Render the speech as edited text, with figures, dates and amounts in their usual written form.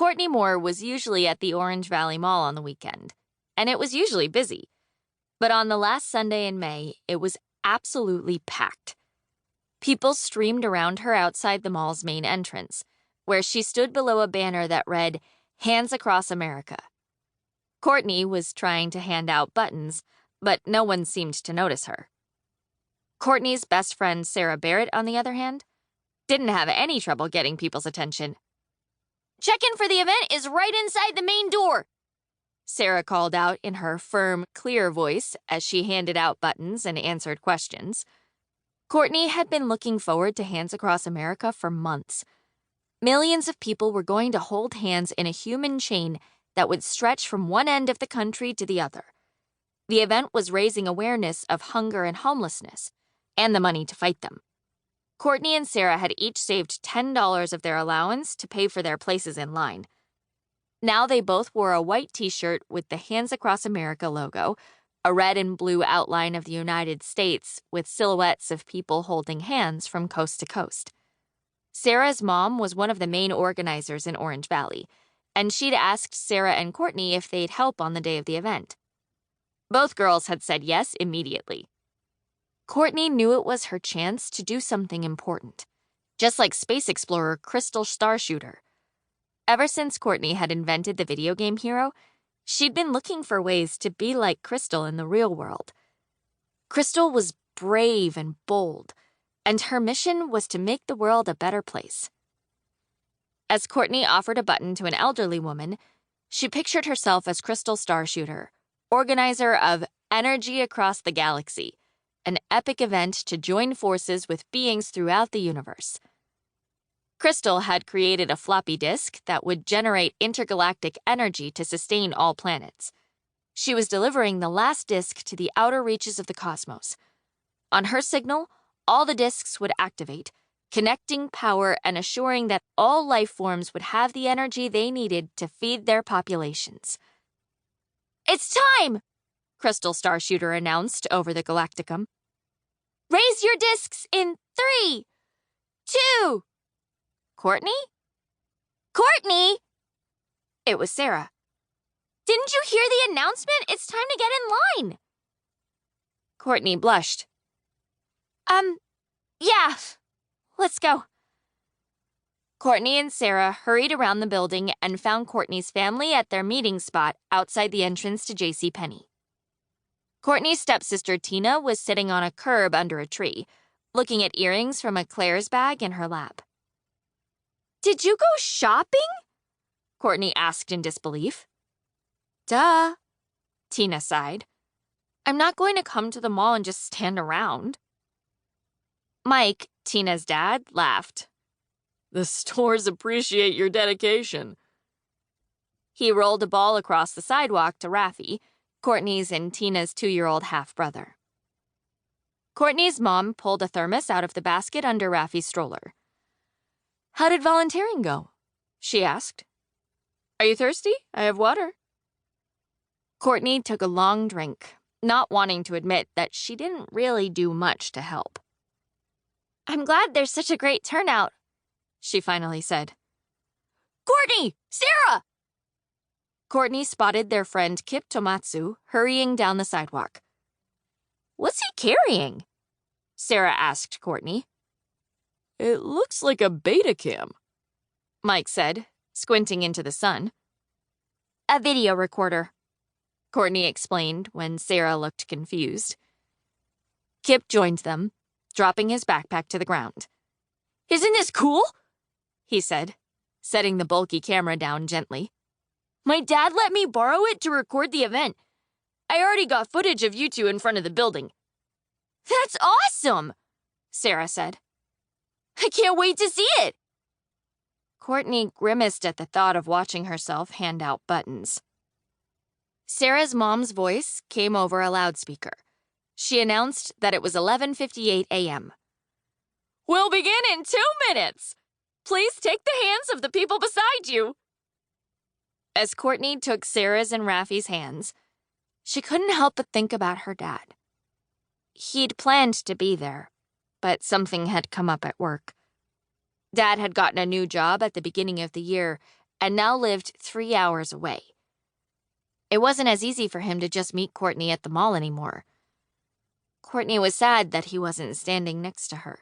Courtney Moore was usually at the Orange Valley Mall on the weekend, and it was usually busy. But on the last Sunday in May, it was absolutely packed. People streamed around her outside the mall's main entrance, where she stood below a banner that read, "Hands Across America." Courtney was trying to hand out buttons, but no one seemed to notice her. Courtney's best friend, Sarah Barrett, on the other hand, didn't have any trouble getting people's attention. "Check-in for the event is right inside the main door," Sarah called out in her firm, clear voice as she handed out buttons and answered questions. Courtney had been looking forward to Hands Across America for months. Millions of people were going to hold hands in a human chain that would stretch from one end of the country to the other. The event was raising awareness of hunger and homelessness, and the money to fight them. Courtney and Sarah had each saved $10 of their allowance to pay for their places in line. Now they both wore a white t-shirt with the Hands Across America logo, a red and blue outline of the United States with silhouettes of people holding hands from coast to coast. Sarah's mom was one of the main organizers in Orange Valley, and she'd asked Sarah and Courtney if they'd help on the day of the event. Both girls had said yes immediately. Courtney knew it was her chance to do something important, just like space explorer Crystal Starshooter. Ever since Courtney had invented the video game hero, she'd been looking for ways to be like Crystal in the real world. Crystal was brave and bold, and her mission was to make the world a better place. As Courtney offered a button to an elderly woman, she pictured herself as Crystal Starshooter, organizer of Energy Across the Galaxy, an epic event to join forces with beings throughout the universe. Crystal had created a floppy disk that would generate intergalactic energy to sustain all planets. She was delivering the last disk to the outer reaches of the cosmos. On her signal, all the disks would activate, connecting power and assuring that all life forms would have the energy they needed to feed their populations. "It's time!" Crystal Starshooter announced over the Galacticum. "Raise your disks in 3, 2... Courtney? Courtney!" It was Sarah. "Didn't you hear the announcement? It's time to get in line." Courtney blushed. Yeah, let's go." Courtney and Sarah hurried around the building and found Courtney's family at their meeting spot outside the entrance to JCPenney. Courtney's stepsister Tina was sitting on a curb under a tree, looking at earrings from a Claire's bag in her lap. "Did you go shopping?" Courtney asked in disbelief. "Duh," Tina sighed. "I'm not going to come to the mall and just stand around." Mike, Tina's dad, laughed. "The stores appreciate your dedication." He rolled a ball across the sidewalk to Raffi, Courtney's and Tina's 2-year-old half-brother. Courtney's mom pulled a thermos out of the basket under Raffi's stroller. "How did volunteering go?" she asked. "Are you thirsty? I have water." Courtney took a long drink, not wanting to admit that she didn't really do much to help. "I'm glad there's such a great turnout," she finally said. "Courtney! Sarah!" Courtney spotted their friend Kip Tomatsu hurrying down the sidewalk. "What's he carrying?" Sarah asked Courtney. "It looks like a Betacam," Mike said, squinting into the sun. "A video recorder," Courtney explained when Sarah looked confused. Kip joined them, dropping his backpack to the ground. "Isn't this cool?" he said, setting the bulky camera down gently. "My dad let me borrow it to record the event. I already got footage of you two in front of the building." "That's awesome," Sarah said. "I can't wait to see it." Courtney grimaced at the thought of watching herself hand out buttons. Sarah's mom's voice came over a loudspeaker. She announced that it was 11:58 a.m. "We'll begin in 2 minutes. Please take the hands of the people beside you." As Courtney took Sarah's and Raffi's hands, she couldn't help but think about her dad. He'd planned to be there, but something had come up at work. Dad had gotten a new job at the beginning of the year, and now lived 3 hours away. It wasn't as easy for him to just meet Courtney at the mall anymore. Courtney was sad that he wasn't standing next to her.